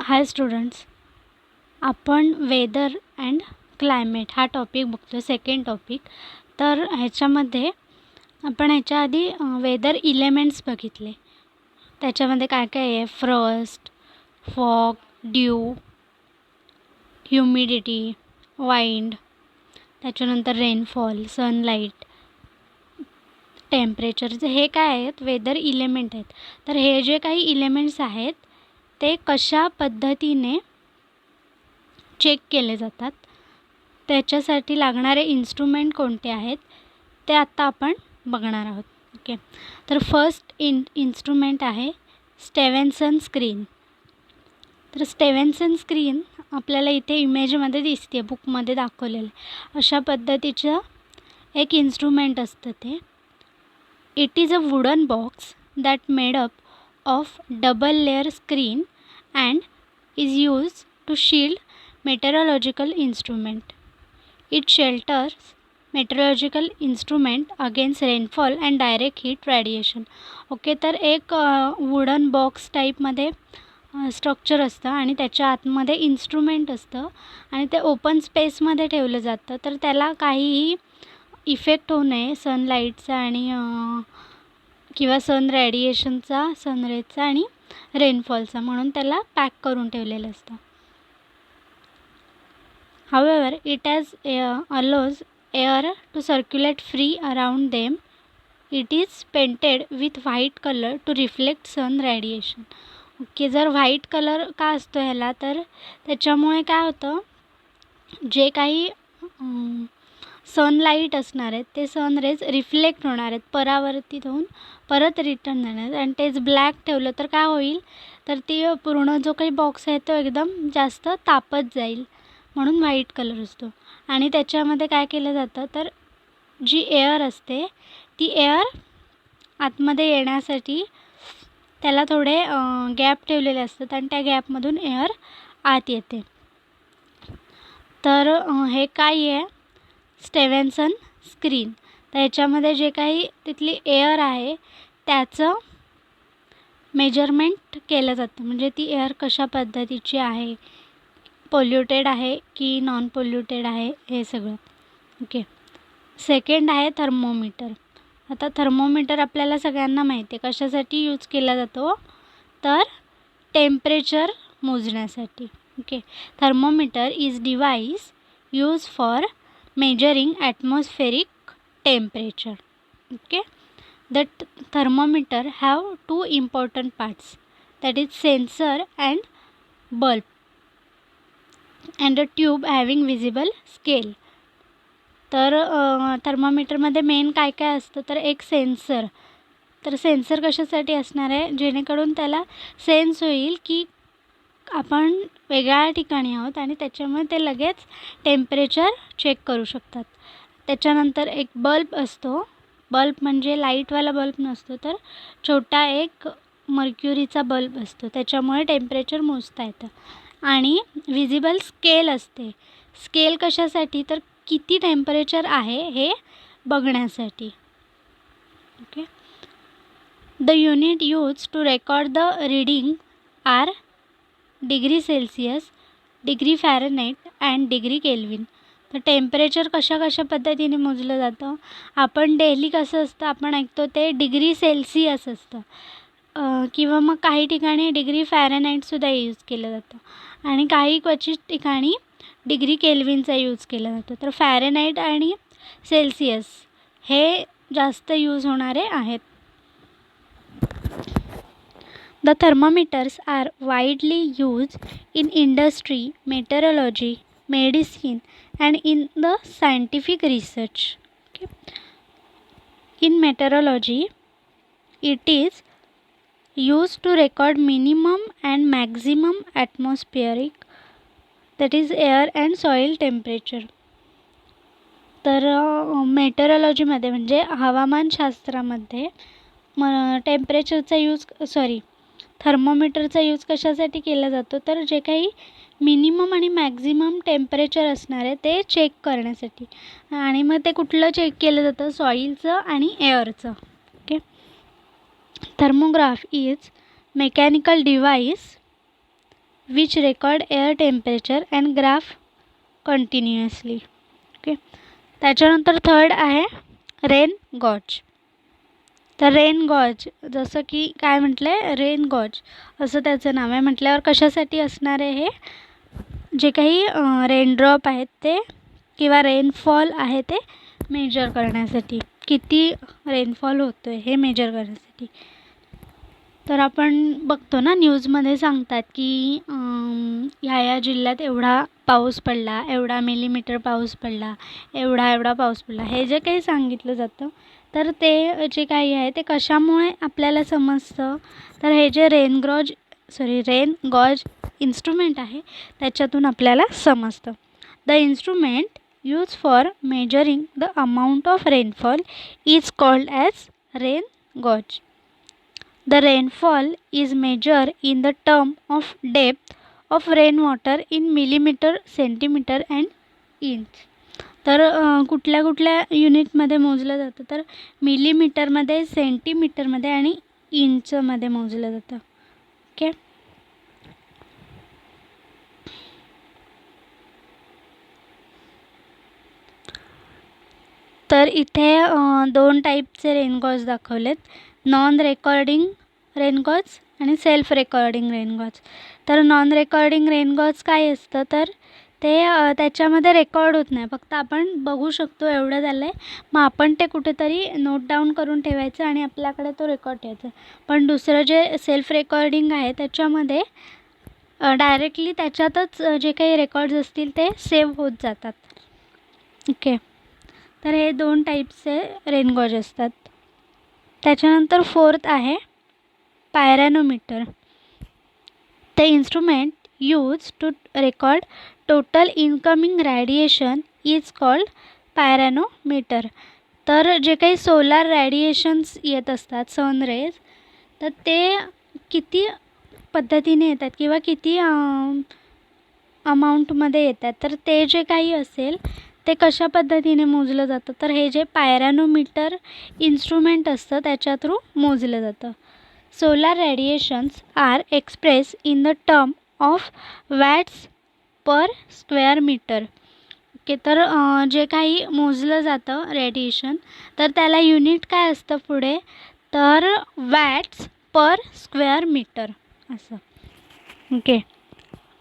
हाय students, आपण weather and climate हा topic बघतो, सेकंड टॉपिक. तर ह्याच्यामध्ये आपण ह्याच्या आधी वेदर इलेमेंट्स बघितले. त्याच्यामध्ये काय काय आहे? Frost, fog, due, humidity, wind, त्याच्यानंतर रेनफॉल, सनलाईट, टेम्परेचर. हे काय आहेत? वेदर इलेमेंट आहेत. तर हे जे काही इलेमेंट्स आहेत ते कशा पद्धतीने चेक केले जातात, त्याच्यासाठी लागणारे इन्स्ट्रुमेंट कोणते आहेत ते आत्ता आपण बघणार आहोत. ओके, तर फर्स्ट इन्स्ट्रुमेंट आहे स्टेव्हन्सन स्क्रीन. तर स्टेव्हन्सन स्क्रीन आपल्याला इथे इमेजमध्ये दिसते, बुकमध्ये दाखवलेलं. अशा पद्धतीचं एक इन्स्ट्रुमेंट असतं ते. It is a wooden box that made up of double layer screen and is use to shield meteorological instrument. It shelters meteorological instrument against rainfall and direct heat radiation. Okay, तर एक wooden box टाईपमध्ये structure असतं आणि त्याच्या आतमध्ये instrument असतं आणि ते ओपन स्पेसमध्ये ठेवलं जातं. तर त्याला काहीही इफेक्ट होऊ नये सनलाईटचा आणि किंवा सन रेडिएशनचा, सनरेजचा आणि रेनफॉलचा, म्हणून त्याला पॅक करून ठेवलेलं असतं. However, it allows air to circulate free around them. It is painted with white color to reflect sun radiation. Okay, जर व्हाईट कलर का असतो ह्याला, तर त्याच्यामुळे काय होतं, जे काही सनलाईट असणार आहेत ते सन रेज रिफ्लेक्ट होणार आहेत, परावर्तित होऊन परत रिटर्न जाणार आहेत. आणि तेच ब्लॅक ठेवलं तर काय होईल, तर ती पूर्ण जो काही बॉक्स आहे तो एकदम जास्त तापत जाईल, म्हणून व्हाईट कलर असतो. आणि त्याच्यामध्ये काय केलं जातं, तर जी एअर असते ती एअर आतमध्ये येण्यासाठी त्याला थोडे गॅप ठेवलेले असतात आणि त्या गॅपमधून एअर आत येते. तर हे काय आहे? स्टेव्हन्सन स्क्रीन. तर ह्याच्यामध्ये जे काही तिथली एअर आहे त्याचं मेजरमेंट केलं जातं, म्हणजे ती एअर कशा पद्धतीची आहे, पोल्युटेड आहे की नॉन पोल्युटेड आहे, हे सगळं. ओके, सेकंड आहे थर्मोमीटर. आता थर्मोमीटर आपल्याला सगळ्यांना माहिती आहे कशासाठी यूज केला जातो, तर टेम्परेचर मोजण्यासाठी. Okay, thermometer is device use for measuring atmospheric temperature. Okay, the thermometer have two important parts, that is sensor and bulb and a tube having visible scale. तर थर्मोमीटरमध्ये मेन काय काय असतं, तर एक सेन्सर. तर सेन्सर कशासाठी असणार आहे, जेणेकरून त्याला सेन्स होईल की आपण वेगळ्या ठिकाणी आहोत आणि त्याच्यामुळे ते लगेच टेम्परेचर चेक करू शकतात. त्याच्यानंतर एक बल्ब असतो. बल्ब म्हणजे लाईटवाला बल्ब नसतो, तर छोटा एक मर्क्युरीचा बल्ब असतो, त्याच्यामुळे टेम्परेचर मोजता येतं. आणि विजिबल स्केल असते. स्केल कशासाठी, तर किती टेम्परेचर आहे हे बघण्यासाठी. Okay, the unit use to record the reading are degree Celsius, degree Fahrenheit and degree Kelvin. तर टेम्परेचर कशा पद्धतीने मोजलं जातं, आपण डेली कसं असतं आपण ऐकतो ते डिग्री सेल्सिअस असतं, किंवा मग काही ठिकाणी डिग्री फॅरनहाईटसुद्धा यूज केलं जातं आणि काही क्वचित ठिकाणी डिग्री केल्विनचा यूज केला जातो. तर फॅरनहाईट आणि सेल्सिअस हे जास्त यूज होणारे आहेत. The thermometers are widely used in industry, meteorology, medicine, and in the scientific research. Okay. In meteorology, it is used to record minimum and maximum atmospheric, that is air and soil temperature. तर मेटेरॉलॉजीमध्ये म्हणजे हवामानशास्त्रामध्ये थर्मोमीटरचा use कशासाठी केला जातो, तर जे काही minimum आणि maximum temperature असणार आहे ते चेक करण्यासाठी. आणि मग ते कुठलं चेक केलं जातं, सॉईलचं आणि एअरचं. Okay, thermograph is mechanical device which record air temperature and graph continuously. Okay. त्याच्यानंतर थर्ड आहे रेन गॉज. तर रेन गॉज जसं की काय म्हटलं आहे, रेन गॉज असं त्याचं नाव आहे. म्हटल्यावर कशासाठी असणार आहे हे, जे काही रेनड्रॉप आहेत ते किंवा रेनफॉल आहे ते मेजर करण्यासाठी, किती रेनफॉल होतो आहे हे मेजर करण्यासाठी. तर आपण बघतो ना न्यूजमध्ये सांगतात की ह्या जिल्ह्यात एवढा पाऊस पडला, एवढा मिलीमीटर पाऊस पडला, एवढा पाऊस पडला, हे जे काही सांगितलं जातं तर ते जे काही आहे ते कशामुळे आपल्याला समजतं, तर हे जे रेन गॉज इन्स्ट्रुमेंट आहे त्याच्यातून आपल्याला समजतं. The instrument use for measuring the amount of rainfall is called as rain gauge. The rainfall is measured in the term of depth of rainwater in millimeter, centimeter and inch. तर कुठल्या कुठल्या युनिटमध्ये मोजलं जातं, तर मिलीमीटरमध्ये, सेंटीमीटरमध्ये आणि इंचमध्ये मोजलं जातं. ओके. तर इथे दोन टाईपचे रेनगॉज दाखवलेत, नॉन रेकॉर्डिंग रेनगॉज आणि सेल्फ रेकॉर्डिंग रेनगॉज. तर नॉन रेकॉर्डिंग रेनगॉज काय असतं, तर ते त्याच्यामध्ये रेकॉर्ड होत नाही, फक्त आपण बघू शकतो एवढं झालं आहे, मग आपण ते कुठेतरी नोट डाऊन करून ठेवायचं आणि आपल्याकडे तो रेकॉर्ड ठेवायचा. पण दुसरं जे सेल्फ रेकॉर्डिंग आहे त्याच्यामध्ये डायरेक्टली त्याच्यातच जे काही रेकॉर्ड्स असतील ते सेव्ह होत जातात. ओके. तर हे दोन टाईपचे रेनगॉज असतात. त्याच्यानंतर फोर्थ आहे pyranometer. The instrument use to record total incoming radiation is called pyranometer. तर जे काही सोलार रॅडिएशन्स येत असतात, सन रेज, तर ते किती पद्धतीने येतात किंवा किती अमाऊंटमध्ये येतात, तर ते जे काही असेल ते कशा पद्धतीने मोजलं जातं, तर हे जे पायरॅनोमीटर इन्स्ट्रुमेंट असतं त्याच्या थ्रू मोजलं जातं. Solar radiations are express in the term of watts per square metre. Okay. तर जे काही मोजलं जातं रेडिएशन, तर त्याला युनिट काय असतं पुढे, तर वॅट्स पर स्क्वेअर मीटर असं. ओके.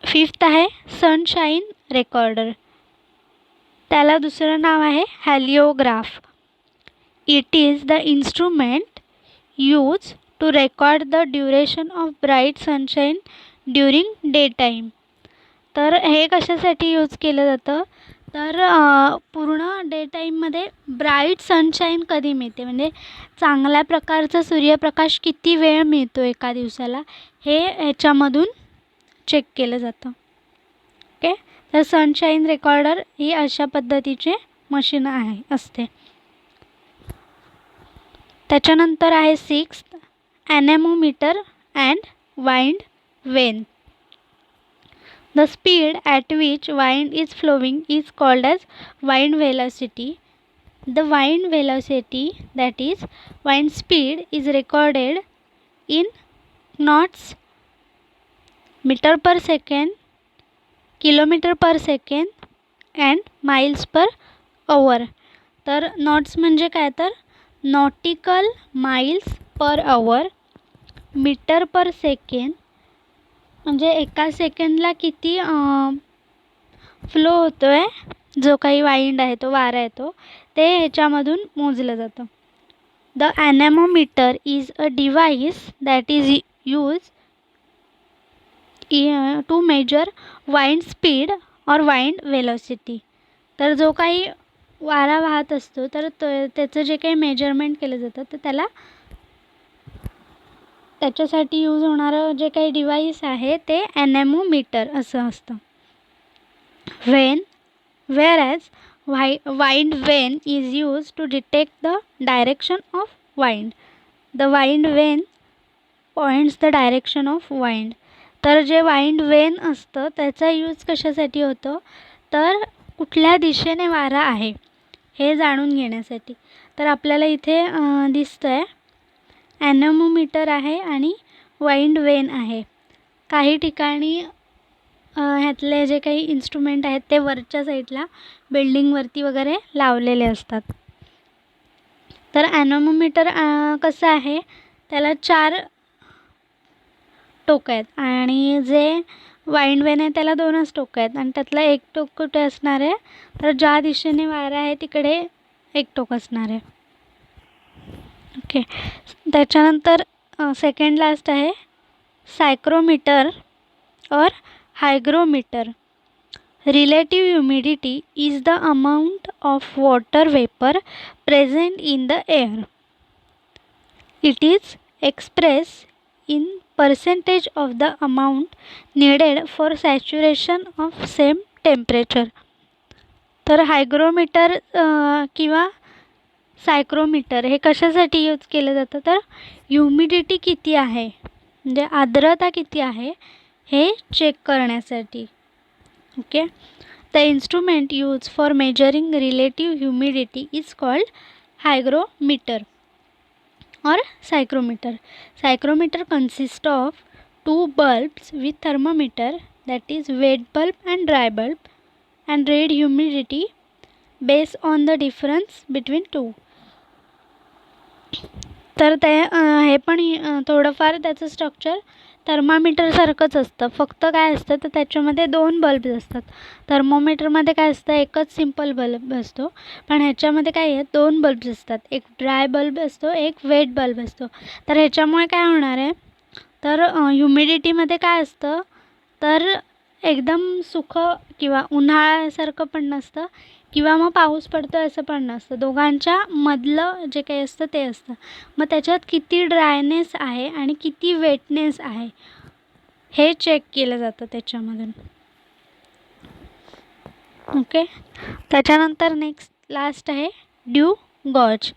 फिफ्थ आहे सनशाईन रेकॉर्डर. त्याला दुसरं नाव आहे heliograph. It is the instrument use to record the duration of bright sunshine during day time. तर हे कशासाठी यूज केलं जातं, तर पूर्ण डे टाईममध्ये ब्राईट सनशाईन कधी मिळते, म्हणजे चांगल्या प्रकारचा सूर्यप्रकाश किती वेळ मिळतो एका दिवसाला, हे ह्याच्यामधून चेक केलं जातं. ओके. तर सनशाईन रेकॉर्डर ही अशा पद्धतीचे मशीन असते. त्याच्यानंतर आहे sixth anemometer and wind vane. The speed at which wind is flowing is called as wind velocity. The wind velocity, that is wind speed, is recorded in knots, meter per second, kilometer per second and miles per hour. तर knots म्हणजे काय, तर nautical miles per hour, metre per second म्हणजे एका सेकंडला किती flow होतो आहे, जो काही वाइंड आहे तो वारा आहे तो, ते ह्याच्यामधून मोजलं जातं. The anemometer is a device that is use to measure wind speed और वाइंड वेलोसिटी. तर जो काही वारा वाहत असतो तर त्याचं जे काही मेजरमेंट केलं जातं तर त्याच्यासाठी यूज होणारं जे काही डिव्हाइस आहे ते ॲनेमोमीटर असं असतं. whereas wind vane is used to detect the direction of wind. The wind vane points the direction of wind. तर जे वाइंड वेन असतं त्याचा यूज कशासाठी होतो, तर कुठल्या दिशेने वारा आहे हे जाणून घेण्यासाठी. तर आपल्याला इथे दिसतं आहे ॲनेमोमीटर आहे आणि वाइंड वेन आहे. काही ठिकाणी ह्यातले जे काही इन्स्ट्रुमेंट आहेत ते वरच्या साईडला बिल्डिंगवरती वगैरे लावलेले असतात. तर ॲनेमोमीटर कसं आहे, त्याला 4 टोकं आहेत आणि जे वाइंड वेन आहे त्याला 2च टोकं आहेत आणि त्यातलं एक टोक कुठे असणार आहे, तर ज्या दिशेने वारा आहे तिकडे एक टोक असणार आहे. ओके. त्याच्यानंतर सेकंड लास्ट आहे सायक्रोमीटर और hygrometer. Relative humidity is the amount of water vapour present in the air. It is express in percentage of the amount needed for saturation of same temperature. तर हायग्रोमीटर किंवा सायक्रोमीटर हे कशासाठी use केलं जातं, तर humidity किती आहे म्हणजे आर्द्रता किती आहे हे चेक करण्यासाठी. Okay. The instrument use for measuring relative humidity is called hygrometer or psychrometer. Psychrometer consists of 2 bulbs with thermometer, that is wet bulb and dry bulb, and read humidity based on the difference between two. तर ते हे पण थोडंफार त्याचं structure थर्मामीटरसारखंच असतं. फक्त काय असतं तर त्याच्यामध्ये 2 बल्ब्स असतात. थर्मोमीटरमध्ये काय असतं, एकच सिम्पल बल्ब असतो, पण ह्याच्यामध्ये काय आहे 2 बल्ब्स असतात. एक ड्राय बल्ब असतो, एक वेट बल्ब असतो. तर ह्याच्यामुळे काय होणार आहे, तर ह्युमिडिटीमध्ये काय असतं, तर एकदम सुखं किंवा उन्हाळ्यासारखं पण नसतं किंवा मग पाऊस पडतो आहे असं पण नसतं. दोघांच्या मधलं जे काही असतं ते असतं. मग त्याच्यात किती ड्रायनेस आहे आणि किती वेटनेस आहे हे चेक केलं जातं त्याच्यामधून. ओके. त्याच्यानंतर नेक्स्ट लास्ट आहे dew gauge.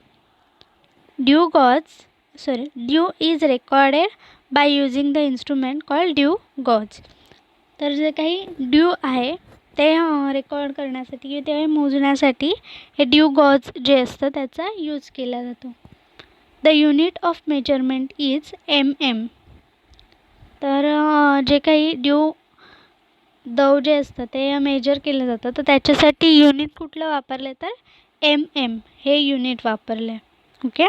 Dew is recorded by using the instrument called dew gauge. तर जे काही ड्यू आहे ते रेकॉर्ड करण्यासाठी किंवा ते मोजण्यासाठी हे ड्यू गॉज जे असतं त्याचा यूज केला जातो. The unit of measurement is mm. तर जे काही दव जे असतं ते मेजर केलं जातं, तर त्याच्यासाठी युनिट कुठलं वापरलं तर mm हे युनिट वापरलं आहे. ओके.